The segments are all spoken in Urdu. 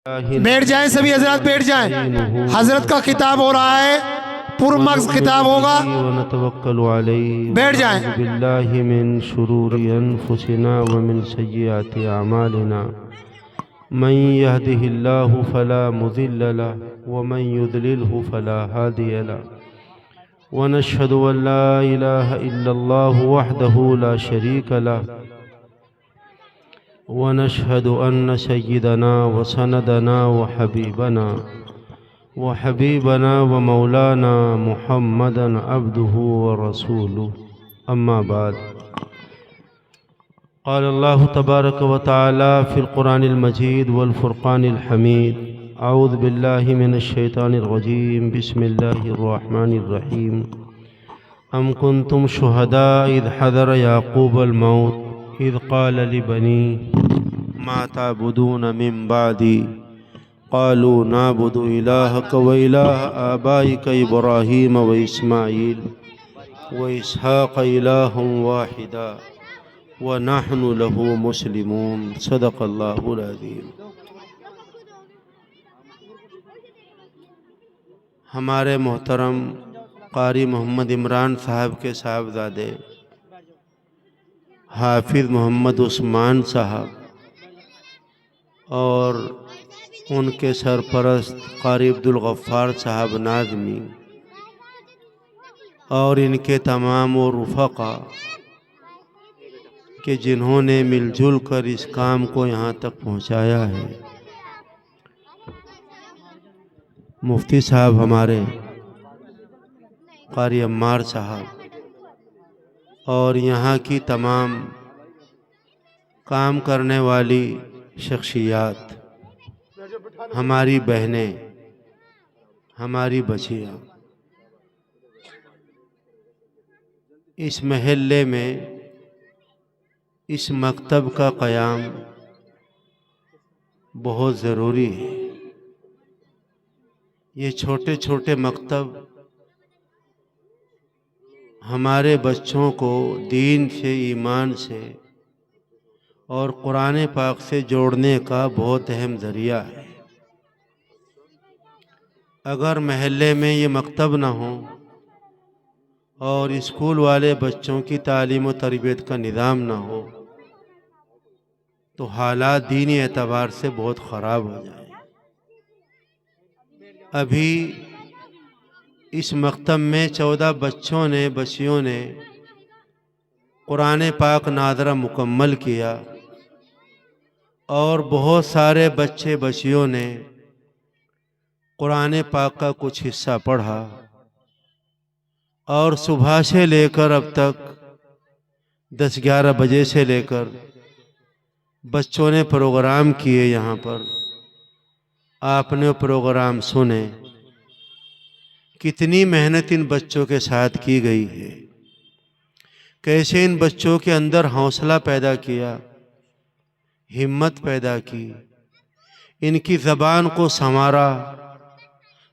بیٹھ جائیں سبھی حضرات، بیٹھ جائیں. حضرت کا خطاب ہو رہا ہے، پرمغز خطاب ہوگا. ونتوکل علیہ. بیٹھ جائیں. ونعوذ باللہ من شرور انفسنا ومن سیئات اعمالنا. من يهده الله فلا مضل له ومن يضلله فلا هادي له. ونشهد أن لا إله إلا الله وحده لا شريك له. ونشهد أن سيدنا وسندنا وحبيبنا ومولانا محمدا عبده ورسوله. أما بعد، قال الله تبارك وتعالى في القرآن المجيد والفرقان الحميد. أعوذ بالله من الشيطان الرجيم. بسم الله الرحمن الرحيم. أم كنتم شهداء إذ حضر يعقوب الموت إذ قال لبنيه ما تعبدون من بعدي قالوا نعبد إلهك وإله آبائك إبراهيم وإسماعيل وإسحاق إلها واحدا ونحن له مسلمون. صدق الله العظيم. ہمارے محترم قاری محمد عمران صاحب کے صاحبزادے حافظ محمد عثمان صاحب اور ان کے سرپرست قاری عبدالغفار صاحب ناظمی اور ان کے تمام رفقا کہ جنہوں نے مل جل کر اس کام کو یہاں تک پہنچایا ہے. مفتی صاحب ہمارے قاری عمار صاحب اور یہاں کی تمام کام کرنے والی شخصیات، ہماری بہنیں، ہماری بچیاں، اس محلے میں اس مکتب کا قیام بہت ضروری ہے. یہ چھوٹے چھوٹے مکتب ہمارے بچوں کو دین سے، ایمان سے اور قرآن پاک سے جوڑنے کا بہت اہم ذریعہ ہے. اگر محلے میں یہ مکتب نہ ہوں اور اسکول والے بچوں کی تعلیم و تربیت کا نظام نہ ہو تو حالات دینی اعتبار سے بہت خراب ہو جائیں. ابھی اس مکتب میں 14 بچیوں نے قرآن پاک ناظرہ مکمل کیا اور بہت سارے بچیوں نے قرآن پاک کا کچھ حصہ پڑھا اور صبح سے لے کر اب تک 10-11 بجے سے لے کر بچوں نے پروگرام کیے. یہاں پر آپ نے پروگرام سنے. کتنی محنت ان بچوں کے ساتھ کی گئی ہے، کیسے ان بچوں کے اندر حوصلہ پیدا کیا، ہمت پیدا کی، ان کی زبان کو سنوارا،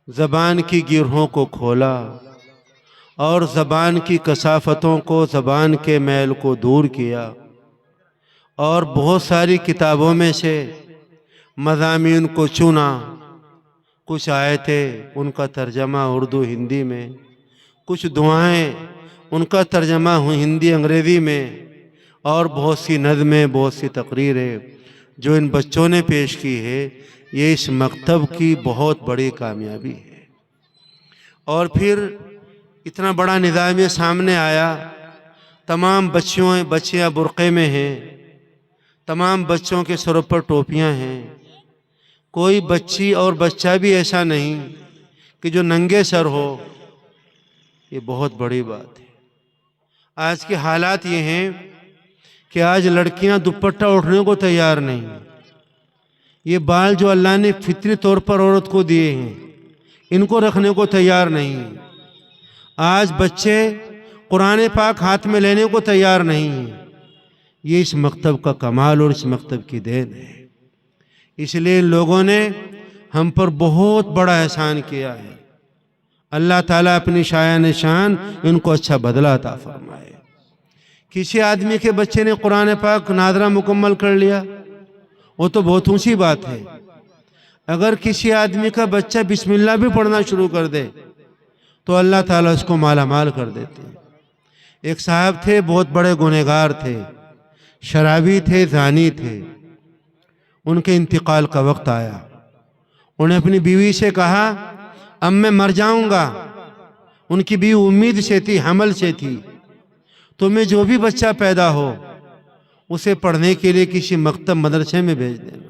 زبان کی گرہوں کو کھولا اور زبان کی کثافتوں کو، زبان کے میل کو دور کیا اور بہت ساری کتابوں میں سے مضامین کو چنا. کچھ آیتیں ان کا ترجمہ اردو ہندی میں، کچھ دعائیں ان کا ترجمہ ہندی انگریزی میں، اور بہت سی نظمیں، بہت سی تقریریں جو ان بچوں نے پیش کی ہے. یہ اس مکتب کی بہت بڑی کامیابی ہے. اور پھر اتنا بڑا نظام یہ سامنے آیا. تمام بچیاں برقعے میں ہیں، تمام بچوں کے سروں پر ٹوپیاں ہیں. کوئی بچی اور بچہ بھی ایسا نہیں کہ جو ننگے سر ہو. یہ بہت بڑی بات ہے. آج کے حالات یہ ہیں کہ آج لڑکیاں دوپٹہ اٹھنے کو تیار نہیں. یہ بال جو اللہ نے فطری طور پر عورت کو دیے ہیں ان کو رکھنے کو تیار نہیں. آج بچے قرآن پاک ہاتھ میں لینے کو تیار نہیں. یہ اس مکتب کا کمال اور اس مکتب کی دین ہے. اس لیے ان لوگوں نے ہم پر بہت بڑا احسان کیا ہے. اللہ تعالیٰ اپنی شایان شان ان کو اچھا بدلہ عطا فرمائے. کسی آدمی کے بچے نے قرآن پاک ناظرہ مکمل کر لیا وہ تو بہت اونچی بات ہے. اگر کسی آدمی کا بچہ بسم اللہ بھی پڑھنا شروع کر دے تو اللہ تعالیٰ اس کو مالا مال کر دیتے ہیں۔ ایک صاحب تھے، بہت بڑے گنہگار تھے، شرابی تھے، زانی تھے۔ ان کے انتقال کا وقت آیا، انہوں نے اپنی بیوی سے کہا اب میں مر جاؤں گا۔ ان کی بیوی امید سے تھی، حمل سے تھی، تمہیں جو بھی بچہ پیدا ہو اسے پڑھنے کے لیے کسی مکتب مدرسے میں بھیج دینا۔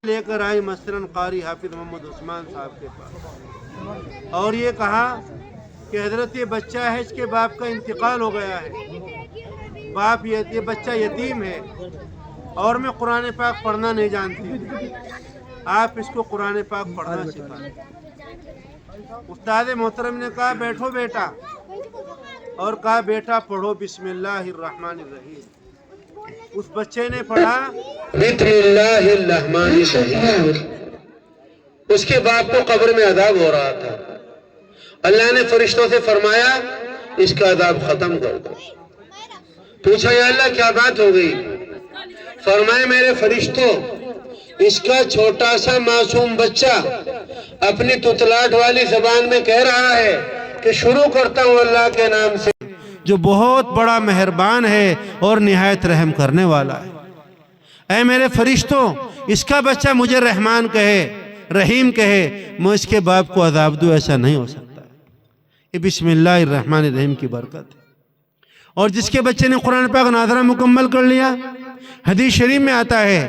لے کر آئی مثلاً قاری حافظ محمد عثمان صاحب کے پاس، اور یہ کہا کہ حضرت یہ بچہ ہے، اس کے باپ کا انتقال ہو گیا ہے، باپ یہ بچہ یتیم ہے اور میں قرآن پاک پڑھنا نہیں جانتی، آپ اس کو قرآن پاک پڑھنا سکھائیں۔ استاد محترم نے کہا بیٹھو بیٹا، اور کہا بیٹا پڑھو بسم اللہ الرحمن الرحیم۔ اس بچے نے پڑھا بسم اللہ الرحمن الرحیم۔ اس کے باپ کو قبر میں عذاب ہو رہا تھا، اللہ نے فرشتوں سے فرمایا اس کا عذاب ختم کر دو۔ پوچھا یا اللہ کیا بات ہو گئی؟ فرمائے میرے فرشتوں، اس کا چھوٹا سا معصوم بچہ اپنی تتلاٹ والی زبان میں کہہ رہا ہے کہ شروع کرتا ہوں اللہ کے نام سے، جو بہت بڑا مہربان ہے اور نہایت رحم کرنے والا ہے۔ اے میرے فرشتوں، اس کا بچہ مجھے رحمان کہے، رحیم کہے، میں اس کے باپ کو عذاب دوں، ایسا نہیں ہو سکتا۔ یہ بسم اللہ الرحمن الرحیم کی برکت ہے۔ اور جس کے بچے نے قرآن پاک ناظرہ مکمل کر لیا، حدیث شریف میں آتا ہے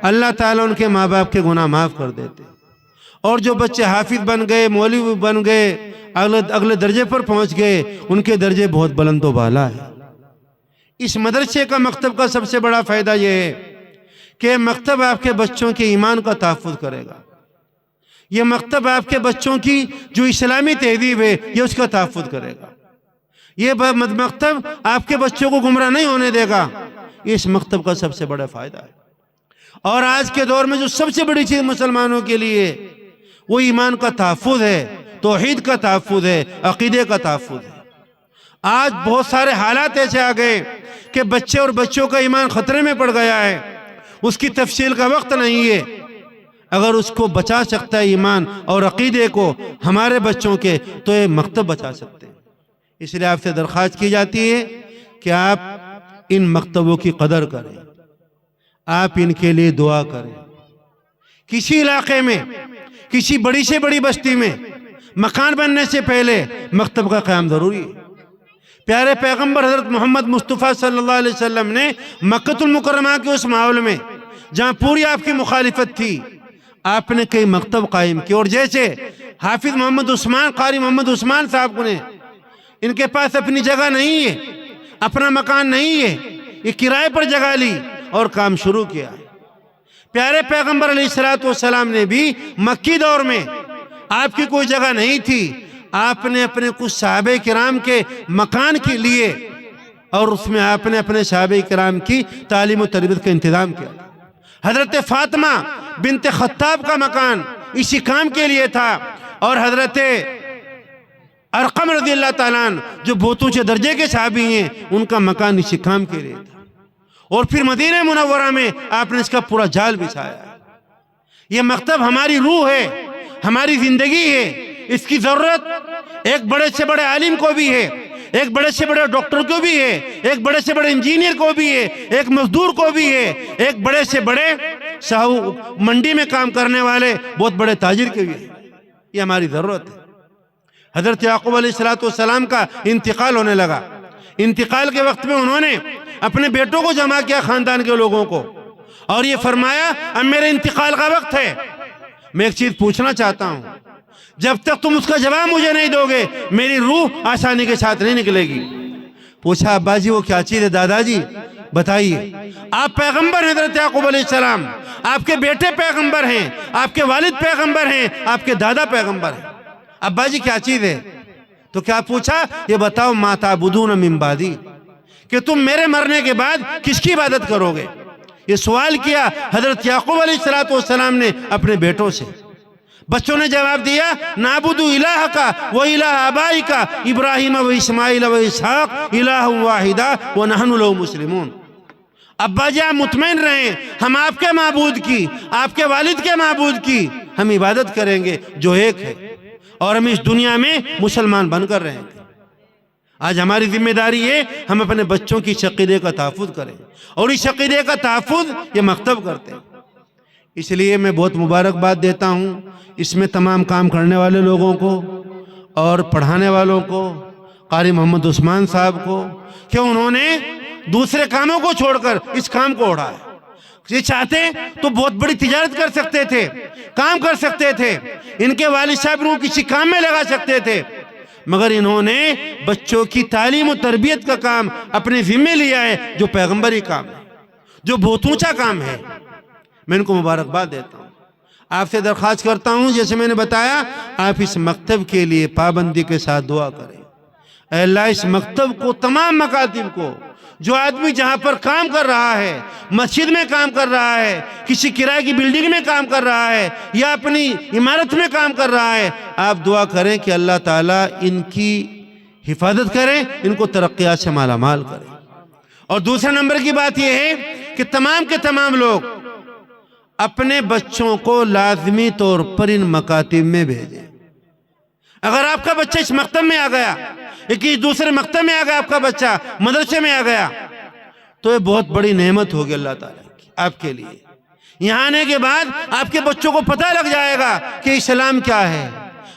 اللہ تعالیٰ ان کے ماں باپ کے گناہ معاف کر دیتے۔ اور جو بچے حافظ بن گئے، مولوی بن گئے، اگلے درجے پر پہنچ گئے، ان کے درجے بہت بلند و بالا ہے۔ اس مدرسے کا مکتب کا سب سے بڑا فائدہ یہ ہے کہ مکتب آپ کے بچوں کے ایمان کا تحفظ کرے گا۔ یہ مکتب آپ کے بچوں کی جو اسلامی تہذیب ہے یہ اس کا تحفظ کرے گا۔ یہ مکتب آپ کے بچوں کو گمراہ نہیں ہونے دے گا۔ یہ اس مکتب کا سب سے بڑا فائدہ ہے۔ اور آج کے دور میں جو سب سے بڑی چیز مسلمانوں کے لیے وہ ایمان کا تحفظ ہے، توحید کا تحفظ ہے، عقیدے کا تحفظ ہے۔ آج بہت سارے حالات ایسے آ گئے کہ بچے اور بچوں کا ایمان خطرے میں پڑ گیا ہے، اس کی تفصیل کا وقت نہیں ہے۔ اگر اس کو بچا سکتا ہے ایمان اور عقیدے کو ہمارے بچوں کے، تو یہ مکتب بچا سکتے ہیں۔ اس لیے آپ سے درخواست کی جاتی ہے کہ آپ ان مکتبوں کی قدر کریں، آپ ان کے لیے دعا کریں۔ کسی علاقے میں، کسی بڑی سے بڑی بستی میں مکان بننے سے پہلے مکتب کا قیام ضروری ہے۔ پیارے پیغمبر حضرت محمد مصطفیٰ صلی اللہ علیہ وسلم نے مکہ المکرمہ کے اس ماحول میں جہاں پوری آپ کی مخالفت تھی، آپ نے کئی مکتب قائم کیے۔ اور جیسے حافظ محمد عثمان، قاری محمد عثمان صاحب نے، ان کے پاس اپنی جگہ نہیں ہے، اپنا مکان نہیں ہے، یہ کرائے پر جگہ لی اور کام شروع کیا۔ پیارے پیغمبر علیہ السلام نے بھی مکی دور میں آپ کی کوئی جگہ نہیں تھی، آپ نے اپنے کچھ صحابہ کرام کے مکان کے لیے، اور اس میں آپ نے اپنے صحابہ کرام کی تعلیم و تربیت کا انتظام کیا۔ حضرت فاطمہ بنت خطاب کا مکان اسی کام کے لیے تھا، اور حضرت ارقم رضی اللہ تعالیٰ عنہ جو بہت اونچے درجے کے صحابی ہیں، ان کا مکان اسی کام کے لیے تھا۔ اور پھر مدینہ منورہ میں آپ نے اس کا پورا جال بچھایا ہے۔ یہ مکتب ہماری روح ہے، ہماری زندگی ہے، اس کی ضرورت ایک بڑے سے بڑے عالم کو بھی ہے، ایک بڑے سے بڑے ڈاکٹر کو بھی ہے، ایک بڑے سے بڑے انجینئر کو بھی ہے، ایک مزدور کو بھی ہے، ایک بڑے سے بڑے منڈی میں کام کرنے والے بہت بڑے تاجر کے بھی ہے۔ یہ ہماری ضرورت ہے۔ حضرت یعقوب علیہ السلام کا انتقال ہونے لگا۔ انتقال کے وقت میں انہوں نے اپنے بیٹوں کو جمع کیا، خاندان کے لوگوں کو، اور یہ فرمایا اب میرے انتقال کا وقت ہے، میں ایک چیز پوچھنا چاہتا ہوں، جب تک تم اس کا جواب مجھے نہیں دو گے میری روح آسانی کے ساتھ نہیں نکلے گی۔ پوچھا ابا جی وہ کیا چیز ہے؟ دادا جی بتائیے۔ آپ پیغمبر ہیں حضرت یعقوب علیہ السلام، آپ کے بیٹے پیغمبر ہیں، آپ کے والد پیغمبر ہیں، آپ کے دادا پیغمبر ہیں، ابا جی کیا چیز ہے؟ تو کیا پوچھا؟ یہ بتاؤ ما تعبدون من بعدی، کہ تم میرے مرنے کے بعد کس کی عبادت کرو گے؟ یہ سوال کیا حضرت یعقوب علیہ السلام نے اپنے بیٹوں سے. بچوں نے جواب دیا نعبد الہک و الہ آبائک ابراہیم و اسماعیل و اسحاق الہ واحدہ ونحن لہ مسلمون. ابا جی آپ مطمئن رہیں، ہم آپ کے معبود کی، آپ کے والد کے معبود کی ہم عبادت کریں گے جو ایک ہے، اور ہم اس دنیا میں مسلمان بن کر رہیں گے. آج ہماری ذمہ داری ہے ہم اپنے بچوں کی عقیدے کا تحفظ کریں، اور اس عقیدے کا تحفظ یہ مکتب کرتے ہیں. اس لیے میں بہت مبارکباد دیتا ہوں اس میں تمام کام کرنے والے لوگوں کو اور پڑھانے والوں کو، قاری محمد عثمان صاحب کو، کہ انہوں نے دوسرے کاموں کو چھوڑ کر اس کام کو اڑایا. یہ چاہتے تو بہت بڑی تجارت کر سکتے تھے، کام کر سکتے تھے، ان کے والد صاحب کو کسی کام میں لگا سکتے تھے، مگر انہوں نے بچوں کی تعلیم و تربیت کا کام اپنے ذمہ لیا ہے، جو پیغمبری کام ہے، جو بہت اونچا کام ہے. میں ان کو مبارکباد دیتا ہوں. آپ سے درخواست کرتا ہوں جیسے میں نے بتایا آپ اس مکتب کے لیے پابندی کے ساتھ دعا کریں. اے اللہ اس مکتب کو، تمام مکاتب کو، جو آدمی جہاں پر کام کر رہا ہے، مسجد میں کام کر رہا ہے، کسی کرائے کی بلڈنگ میں کام کر رہا ہے، یا اپنی عمارت میں کام کر رہا ہے، آپ دعا کریں کہ اللہ تعالیٰ ان کی حفاظت کریں، ان کو ترقیات سے مالا مال کریں. اور دوسرے نمبر کی بات یہ ہے کہ تمام کے تمام لوگ اپنے بچوں کو لازمی طور پر ان مکاتب میں بھیجیں. اگر آپ کا بچہ اس مکتب میں آ گیا، ایک دوسرے مکتب میں آ گیا، آپ کا بچہ مدرسے میں آ گیا، تو یہ بہت بڑی نعمت ہوگی اللہ تعالیٰ کی آپ کے لیے. یہاں آنے کے بعد آپ کے بچوں کو پتہ لگ جائے گا کہ اسلام کیا ہے،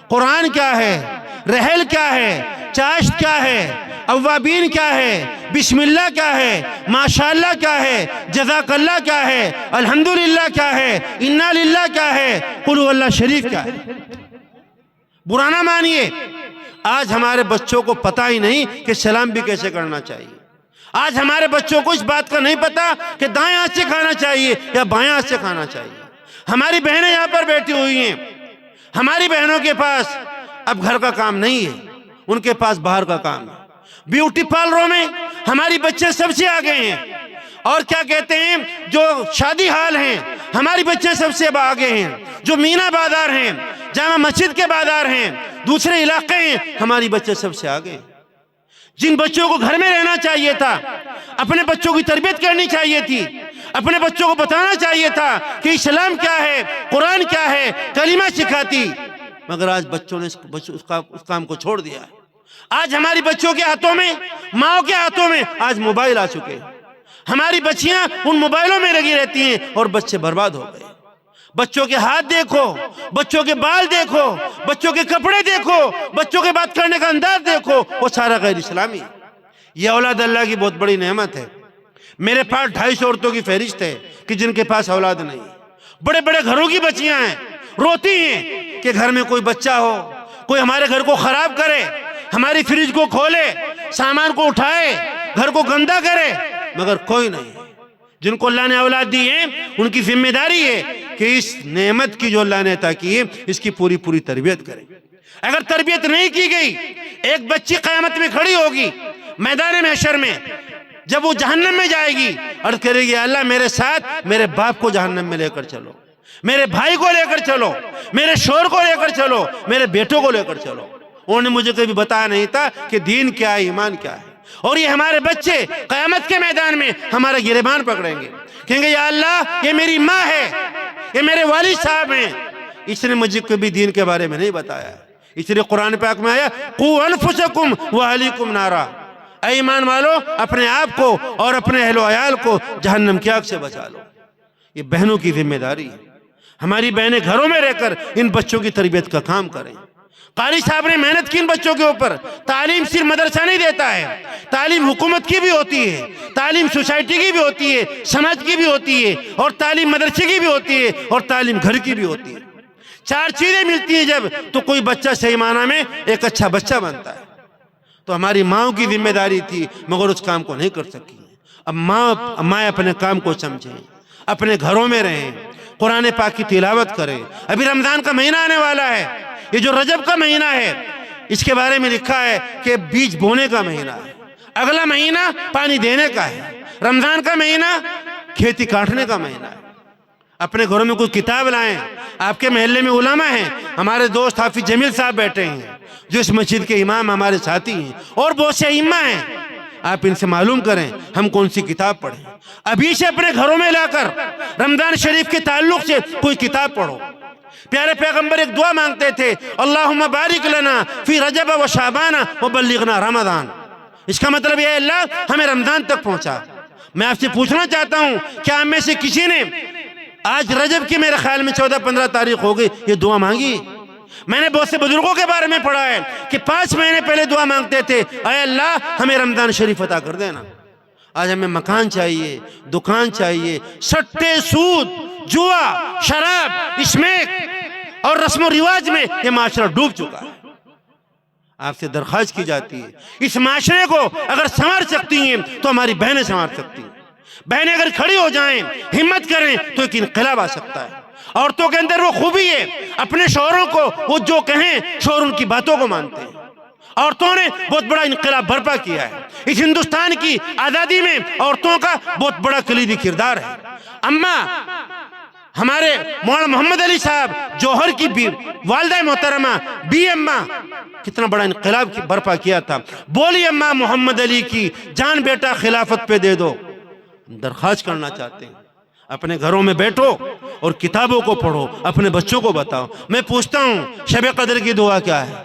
قرآن کیا ہے، رحل کیا ہے، چاشت کیا ہے، اوابین کیا ہے، بسم اللہ کیا ہے، ماشاءاللہ کیا ہے، جزاک اللہ کیا ہے، الحمدللہ کیا ہے، انا للہ کیا ہے، قل هو اللہ شریف کیا ہے. برا نہ مانیے، آج ہمارے بچوں کو پتہ ہی نہیں کہ سلام بھی کیسے کرنا چاہیے. آج ہمارے بچوں کو اس بات کا نہیں پتا کہ دائیں ہاتھ سے کھانا چاہیے یا بائیں ہاتھ سے کھانا چاہیے. ہماری بہنیں یہاں پر بیٹھی ہوئی ہیں، ہماری بہنوں کے پاس اب گھر کا کام نہیں ہے، ان کے پاس باہر کا کام ہے. بیوٹی پارلروں میں ہماری بچے سب سے آگے ہیں، اور کیا کہتے ہیں جو شادی حال ہیں ہماری بچے سب سے آگے ہیں، جو مینا بازار ہیں، جامع مسجد کے بازار ہیں، دوسرے علاقے ہیں، ہماری بچے سب سے آگے ہیں. جن بچوں کو گھر میں رہنا چاہیے تھا، اپنے بچوں کی تربیت کرنی چاہیے تھی، اپنے بچوں کو بتانا چاہیے تھا کہ اسلام کیا ہے، قرآن کیا ہے، کلمہ سکھاتی، مگر آج بچوں نے اس کام کو چھوڑ دیا ہے. آج ہماری بچوں کے ہاتھوں میں، ماؤں کے ہاتھوں میں آج موبائل آ چکے ہیں. ہماری بچیاں ان موبائلوں میں لگی رہتی ہیں اور بچے برباد ہو گئے. بچوں کے ہاتھ دیکھو، بچوں کے بال دیکھو، بچوں کے کپڑے دیکھو، بچوں کے بات کرنے کا انداز دیکھو، وہ سارا غیر اسلامی ہے. یہ اولاد اللہ کی بہت بڑی نعمت ہے. میرے پاس 250 عورتوں کی فہرست ہے کہ جن کے پاس اولاد نہیں. بڑے بڑے گھروں کی بچیاں ہیں، روتی ہیں کہ گھر میں کوئی بچہ ہو، کوئی ہمارے گھر کو خراب کرے، ہماری فریج کو کھولے، سامان کو اٹھائے، گھر کو گندا کرے، مگر کوئی نہیں. جن کو اللہ نے اولاد دی ہے ان کی ذمہ داری ہے کہ اس نعمت کی جو اللہ نے عطا کی ہے اس کی پوری پوری تربیت کریں. اگر تربیت نہیں کی گئی، ایک بچی قیامت میں کھڑی ہوگی میدان محشر میں، جب وہ جہنم میں جائے گی، عرض کرے گی اللہ میرے ساتھ میرے باپ کو جہنم میں لے کر چلو، میرے بھائی کو لے کر چلو، میرے شوہر کو لے کر چلو، میرے بیٹوں کو لے کر چلو. انہوں نے مجھے کبھی بتایا نہیں تھا کہ دین کیا ہے، ایمان کیا ہے. اور یہ ہمارے بچے قیامت کے میدان میں ہمارا گریبان پکڑیں گے، کہیں گے یا اللہ یہ میری ماں ہے، یہ میرے والد صاحب ہیں، اس نے مجھے کبھی دین کے بارے میں نہیں بتایا. اس لیے قرآن پاک میں آیا قوا انفسکم واہلیکم نارا، اے ایمان والو اپنے آپ کو اور اپنے اہل و عیال کو جہنم کی آگ سے بچا لو. یہ بہنوں کی ذمہ داری ہے. ہماری بہنیں گھروں میں رہ کر ان بچوں کی تربیت کا کام کریں. قاری صاحب نے محنت کی ان بچوں کے اوپر. تعلیم صرف مدرسہ نہیں دیتا ہے، تعلیم حکومت کی بھی ہوتی ہے، تعلیم سوسائٹی کی بھی ہوتی ہے، سماج کی بھی ہوتی ہے، اور تعلیم مدرسے کی بھی ہوتی ہے، اور تعلیم گھر کی بھی ہوتی ہے. 4 چیزیں ملتی ہیں جب تو کوئی بچہ صحیح معنی میں ایک اچھا بچہ بنتا ہے. تو ہماری ماں کی ذمہ داری تھی مگر اس کام کو نہیں کر سکی. اب ماں اپنے کام کو سمجھیں، اپنے گھروں میں رہیں، قرآن پاک کی تلاوت کریں. ابھی رمضان کا مہینہ آنے والا ہے، یہ جو رجب کا مہینہ ہے اس کے بارے میں لکھا ہے کہ بیج بونے کا مہینہ ہے، اگلا مہینہ پانی دینے کا ہے. رمضان کا مہینہ کھیتی کاٹنے کا مہینہ ہے، اپنے گھروں میں کوئی کتاب لائیں۔ آپ کے محلے میں علماء ہیں، ہمارے دوست حافظ جمیل صاحب بیٹھے ہیں جو اس مسجد کے امام ہمارے ساتھی ہیں، اور بہت سے ائمہ ہیں، آپ ان سے معلوم کریں ہم کون سی کتاب پڑھیں۔ ابھی سے اپنے گھروں میں لا کر رمضان شریف کے تعلق سے کوئی کتاب پڑھو۔ پیارے پیغمبر ایک دعا مانگتے تھے، اللہم بارک لنا فی رجب و شعبان و بلغنا رمضان۔ اس کا مطلب یہ ہے اللہ ہمیں رمضان تک پہنچا۔ میں آپ سے پوچھنا چاہتا ہوں، کیا ہم میں سے کسی نے آج رجب کی میرے خیال میں 14-15 تاریخ ہو گئی یہ دعا مانگی؟ میں نے بہت سے بزرگوں کے بارے میں پڑھا ہے کہ 5 مہینے پہلے دعا مانگتے تھے، اے اللہ ہمیں رمضان شریف عطا کر دینا۔ آج ہمیں مکان چاہیے، دکان چاہیے، سٹے، سود، جوا، شراب، اسمیک اور رسم و رواج میں یہ معاشرہ ڈوب چکا ہے۔ آپ سے درخواست کی جاتی ہے، اس معاشرے کو اگر سنوار سکتی ہیں تو ہماری بہنیں سنوار سکتی ہیں۔ بہنیں اگر کھڑی ہو جائیں، ہمت کریں تو ایک انقلاب آ سکتا ہے۔ عورتوں کے اندر وہ خوبی ہے، اپنے شوہروں کو وہ جو کہیں شوہر ان کی باتوں کو مانتے ہیں۔ عورتوں نے بہت بڑا انقلاب برپا کیا ہے۔ اس ہندوستان کی آزادی میں عورتوں کا بہت بڑا کلیدی کردار ہے۔ اماں ہمارے مولانا محمد علی صاحب جوہر کی والدہ محترمہ بی اماں کتنا بڑا انقلاب برپا کیا تھا۔ بولی اماں محمد علی کی جان بیٹا خلافت پہ دے دو۔ درخواست کرنا چاہتے ہیں، اپنے گھروں میں بیٹھو اور کتابوں کو پڑھو، اپنے بچوں کو بتاؤ۔ میں پوچھتا ہوں، شب قدر کی دعا کیا ہے؟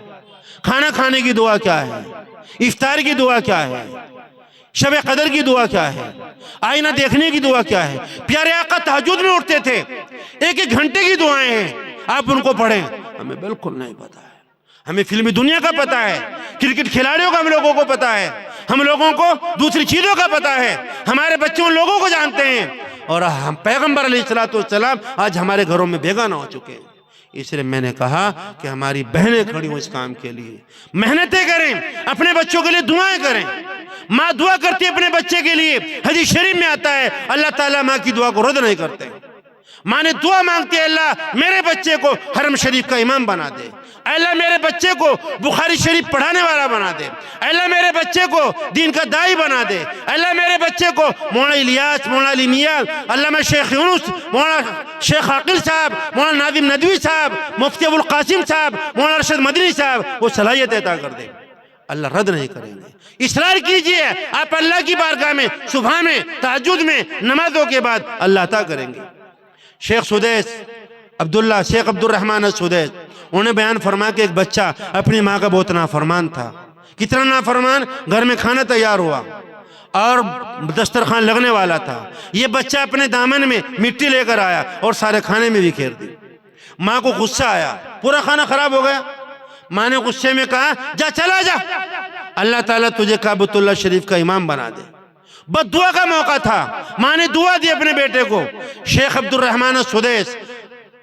کھانا کھانے کی دعا کیا ہے؟ افطار کی دعا کیا ہے؟ شب قدر کی دعا کیا ہے؟ آئینہ دیکھنے کی دعا کیا ہے؟ پیارے آقا تہجد میں اٹھتے تھے، 1-1 گھنٹے کی دعائیں ہیں، آپ ان کو پڑھیں۔ ہمیں بالکل نہیں پتا ہے۔ ہمیں فلمی دنیا کا پتا ہے، کرکٹ کھلاڑیوں کا ہم لوگوں کو پتا ہے، ہم لوگوں کو دوسری چیزوں کا پتا ہے، ہمارے بچے ان لوگوں کو جانتے ہیں، اور ہم پیغمبر علیہ السلام آج ہمارے گھروں میں بیگانہ ہو چکے ہیں۔ اس لیے میں نے کہا کہ ہماری بہنیں کھڑی ہوں اس کام کے لیے، محنتیں کریں، اپنے بچوں کے لیے دعائیں کریں۔ ماں دعا کرتی ہے اپنے بچے کے لیے، حدیث شریف میں آتا ہے اللہ تعالیٰ ماں کی دعا کو رد نہیں کرتے۔ ماں نے دعا مانگتی ہے، اللہ میرے بچے کو حرم شریف کا امام بنا دے، اے اللہ میرے بچے کو بخاری شریف پڑھانے والا بنا دے، اے اللہ میرے بچے کو دین کا داعی بنا دے، اے اللہ میرے بچے کو مولانا الیاس، مولانا علی میاں، علامہ شیخ یونس، مولانا شیخ عاقل صاحب، مولانا ناظم ندوی صاحب، مفتی ابو القاسم صاحب، مولانا ارشد مدنی صاحب وہ صلاحیت عطا کر دے۔ اللہ رد نہیں کریں گے۔ اصرار کیجئے، آپ اللہ کی بارگاہ میں صبح میں تہجد میں نمازوں کے بعد اللہ عطا کریں گے۔ شیخ سدیس عبداللہ، شیخ عبد الرحمن سدیس، انہوں نے بیان فرمایا کہ ایک بچہ اپنی ماں کا بہت نافرمان تھا۔ کتنا نافرمان؟ گھر میں کھانا تیار ہوا اور دسترخوان لگنے والا تھا، یہ بچہ اپنے دامن میں مٹی لے کر آیا اور سارے کھانے میں بکھیر دی۔ ماں کو غصہ آیا، پورا کھانا خراب ہو گیا۔ ماں نے غصے میں کہا جا چلا جا، اللہ تعالیٰ تجھے کعبۃ اللہ شریف کا امام بنا دے۔ بد دعا کا موقع تھا، ماں نے دعا دی اپنے بیٹے کو۔ شیخ عبد الرحمن سدیس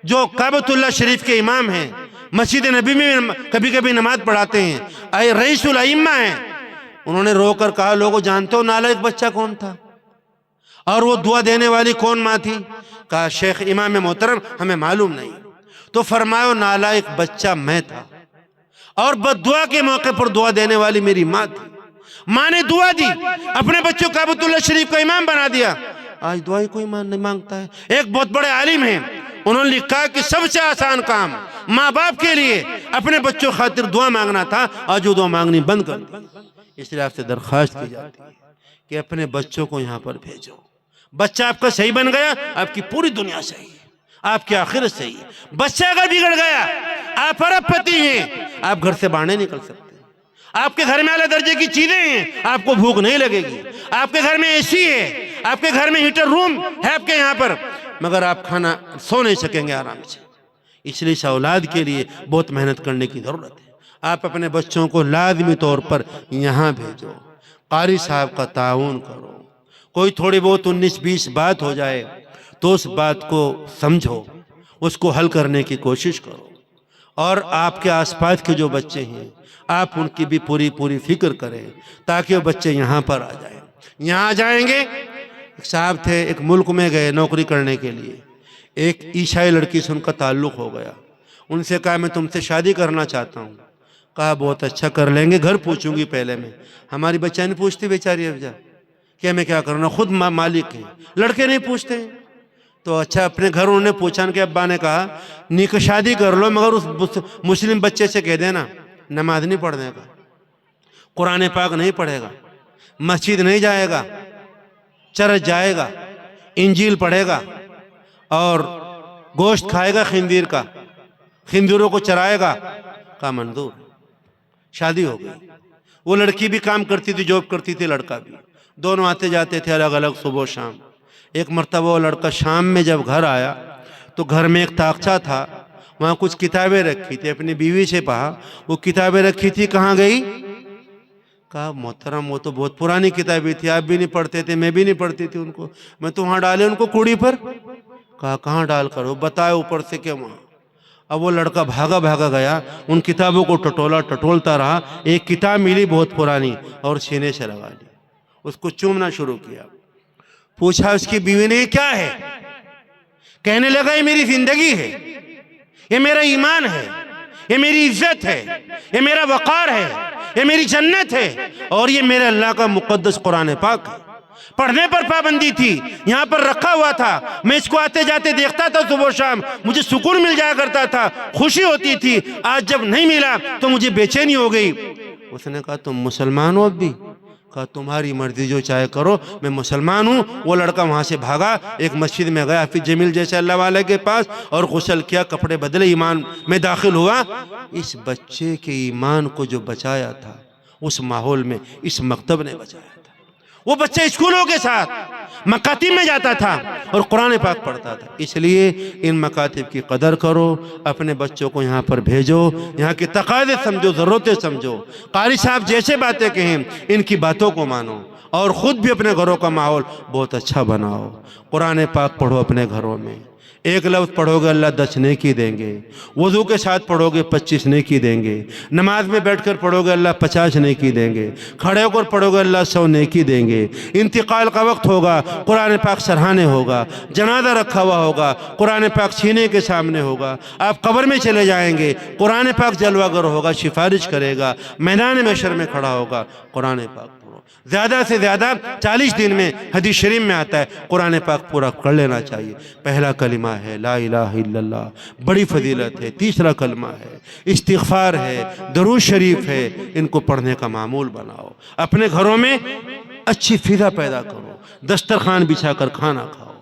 جو کعبۃ اللہ شریف کے امام ہیں، مسجد نبی میں کبھی کبھی نماز پڑھاتے ہیں، اے رئیس الائمہ ہیں، انہوں نے رو کر کہا لوگوں جانتے ہو نالائق بچہ کون تھا اور وہ دعا دینے والی کون ماں تھی؟ کہا شیخ امام محترم ہمیں معلوم نہیں۔ تو فرمایا نالائق بچہ میں تھا اور بد دعا کے موقع پر دعا دینے والی میری ماں تھی۔ ماں نے دعا دی، اپنے بچوں کعبۃ اللہ شریف کا امام بنا دیا۔ آج دعائی کوئی ایمان نہیں مانگتا ہے۔ ایک بہت بڑے عالم ہیں، انہوں نے لکھا کہ سب سے آسان کام ماں باپ کے لیے اپنے بچوں خاطر دعا مانگنا تھا، آج وہ دعا مانگنی بند کر دی۔ اس لیے آپ سے درخواست کی جاتی ہے کہ اپنے بچوں کو یہاں پر بھیجو۔ بچہ آپ کا صحیح بن گیا، آپ کی پوری دنیا صحیح ہے، آپ کی آخرت صحیح ہے۔ بچہ اگر بگڑ گیا، آپ ارب پتی ہیں، آپ گھر سے باہر نہیں نکل سکتے۔ آپ کے گھر میں اعلیٰ درجے کی چیزیں ہیں، آپ کو بھوک نہیں لگے گی۔ آپ کے گھر میں اے سی ہے، آپ کے گھر میں ہیٹر روم ہے آپ کے یہاں پر، مگر آپ کھانا سو نہیں سکیں گے آرام سے۔ اس لیے اس اولاد کے لیے بہت محنت کرنے کی ضرورت ہے۔ آپ اپنے بچوں کو لازمی طور پر یہاں بھیجو، قاری صاحب کا تعاون کرو۔ کوئی تھوڑی بہت 19-20 بات ہو جائے تو اس بات کو سمجھو، اس کو حل کرنے کی کوشش کرو، اور آپ کے آس پاس کے جو بچے ہیں آپ ان کی بھی پوری فکر کریں تاکہ وہ بچے یہاں پر آ جائیں۔ یہاں آ جائیں گے، ایک صاحب تھے، ایک ملک میں گئے نوکری کرنے کے لیے، ایک عیسائی لڑکی سے ان کا تعلق ہو گیا۔ ان سے کہا میں تم سے شادی کرنا چاہتا ہوں۔ کہا بہت اچھا، کر لیں گے، گھر پوچھوں گی پہلے میں۔ ہماری بچہ نہیں پوچھتی بیچاری افجا، کہ میں کیا کرنا، خود مالک ہیں، لڑکے نہیں پوچھتے ہیں۔ تو اچھا اپنے گھر انہوں نے پوچھا، ان کے ابا نے کہا نکاح شادی کر لو مگر اس مسلم بچے سے کہہ دینا نماز نہیں پڑھنے کا، قرآن پاک نہیں پڑھے گا، مسجد نہیں جائے گا، چرچ جائے گا، انجیل پڑھے گا اور گوشت کھائے گا خنزیر کا، خنزیروں کو چرائے گا۔ کہا منظور۔ شادی ہو گئی۔ وہ لڑکی بھی کام کرتی تھی، جاب کرتی تھی، لڑکا بھی، دونوں آتے جاتے تھے الگ الگ صبح و شام۔ ایک مرتبہ وہ لڑکا شام میں جب گھر آیا تو گھر میں ایک تاقچہ تھا، وہاں کچھ کتابیں رکھی تھی۔ اپنی بیوی سے کہا وہ کتابیں رکھی تھی کہاں گئی؟ کہا محترم وہ تو بہت پرانی کتابیں تھی، آپ بھی نہیں پڑھتے تھے، میں بھی نہیں پڑھتی تھی ان کو، میں تو وہاں ڈالے ان کو کوڑی پر۔ کہا کہاں ڈال کر ہو، بتائے اوپر سے کہ وہاں۔ اب وہ لڑکا بھاگا بھاگا گیا، ان کتابوں کو ٹٹولتا رہا، ایک کتاب ملی بہت پرانی اور سینے سے لگا لی، اس کو چومنا شروع کیا۔ پوچھا اس کی بیوی نے یہ کیا ہے؟ کہنے لگا یہ میری زندگی ہے، یہ میرا ایمان ہے، یہ میری عزت ہے، یہ میرا وقار ہے، یہ میری جنت ہے، اور یہ میرے اللہ کا مقدس قرآن پاک ہے۔ پڑھنے پر پابندی تھی، یہاں پر رکھا ہوا تھا، میں اس کو آتے جاتے دیکھتا تھا صبح و شام، مجھے سکون مل جایا کرتا تھا، خوشی ہوتی تھی۔ آج جب نہیں ملا تو مجھے بے چینی ہو گئی۔ اس نے کہا تم مسلمان ہو اب بھی؟ کہا تمہاری مرضی جو چاہے کرو، میں مسلمان ہوں۔ وہ لڑکا وہاں سے بھاگا، ایک مسجد میں گیا حافظ جمیل جیسے اللہ والے کے پاس، اور غسل کیا، کپڑے بدلے، ایمان میں داخل ہوا۔ اس بچے کے ایمان کو جو بچایا تھا اس ماحول میں اس مکتب نے بچایا تھا۔ وہ بچے اسکولوں کے ساتھ مکاتب میں جاتا تھا اور قرآن پاک پڑھتا تھا۔ اس لیے ان مکاتب کی قدر کرو، اپنے بچوں کو یہاں پر بھیجو، یہاں کی تقاضے سمجھو، ضرورتیں سمجھو۔ قاری صاحب جیسے باتیں کہیں ان کی باتوں کو مانو، اور خود بھی اپنے گھروں کا ماحول بہت اچھا بناؤ۔ قرآن پاک پڑھو اپنے گھروں میں، ایک لفظ پڑھو گے اللہ 10 نیکی دیں گے، وضو کے ساتھ پڑھو گے 25 نیکی دیں گے، نماز میں بیٹھ کر پڑھو گے اللہ 50 نیکی دیں گے، کھڑے ہو کر پڑھو گے اللہ 100 نیکی دیں گے۔ انتقال کا وقت ہوگا قرآن پاک سرہانے ہوگا، جنازہ رکھا ہوا ہوگا قرآن پاک سینے کے سامنے ہوگا، آپ قبر میں چلے جائیں گے قرآن پاک جلوہ گر ہوگا، سفارش کرے گا، میدان محشر میں کھڑا ہوگا۔ قرآن پاک زیادہ سے زیادہ 40 دن میں حدیث شریف میں آتا ہے قرآن پاک پورا کر لینا چاہیے۔ پہلا کلمہ ہے لا الہ الا اللہ، بڑی فضیلت ہے۔ تیسرا کلمہ ہے استغفار ہے، درود شریف ہے، ان کو پڑھنے کا معمول بناؤ۔ اپنے گھروں میں اچھی فضا پیدا کرو، دسترخوان بچھا کر کھانا کھاؤ،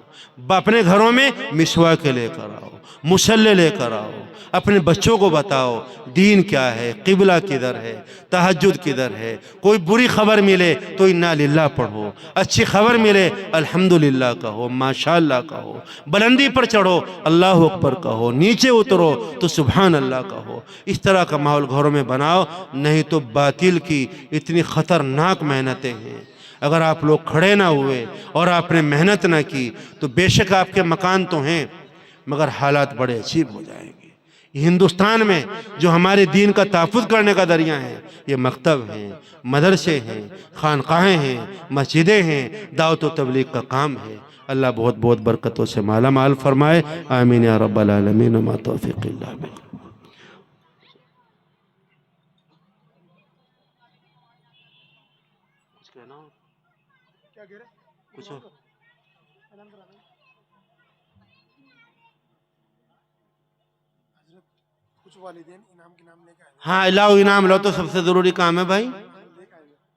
اپنے گھروں میں مسواک لے کر آؤ، مصلی لے کر آؤ، اپنے بچوں کو بتاؤ دین کیا ہے، قبلہ کدھر ہے، تہجد کدھر ہے۔ کوئی بری خبر ملے تو انا للہ پڑھو، اچھی خبر ملے الحمدللہ کہو، ماشاءاللہ کہو، بلندی پر چڑھو اللہ اکبر کہو، نیچے اترو تو سبحان اللہ کہو۔ اس طرح کا ماحول گھروں میں بناؤ، نہیں تو باطل کی اتنی خطرناک محنتیں ہیں، اگر آپ لوگ کھڑے نہ ہوئے اور آپ نے محنت نہ کی تو بے شک آپ کے مکان تو ہیں مگر حالات بڑے عجیب ہو جائیں گے۔ ہندوستان میں جو ہمارے دین کا تحفظ کرنے کا ذریعہ ہے یہ مکتب ہیں، مدرسے ہیں، خانقاہیں ہیں، مسجدیں ہیں، دعوت و تبلیغ کا کام ہے۔ اللہ بہت بہت برکتوں سے مالا مال فرمائے، آمین یا رب العالمین، وما توفیق الا باللہ۔ ہاں لاؤ انعام، لاؤ، تو سب سے ضروری کام ہے بھائی،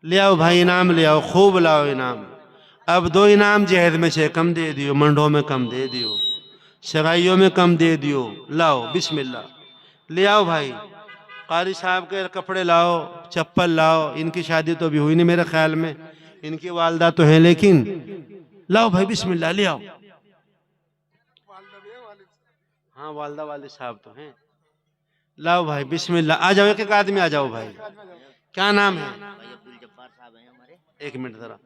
لے آؤ بھائی انعام لے آؤ، خوب لاؤ انعام۔ اب 2 انعام جہیز میں سے کم دے دیو، منڈوں میں کم دے دیو، سگائیوں میں کم دے دیو، لاؤ بسم اللہ، لے آؤ بھائی۔ قاری صاحب کے کپڑے لاؤ، چپل لاؤ، ان کی شادی تو ابھی ہوئی نہیں میرے خیال میں، ان کی والدہ تو ہیں لیکن لاؤ بھائی بسم اللہ، لے آؤ۔ ہاں والدہ والد صاحب تو ہیں، لاؤ بھائی بسم اللہ، آ جاؤ ایک ایک آدمی آ جاؤ بھائی۔ کیا نام ہے؟ ایک منٹ ذرا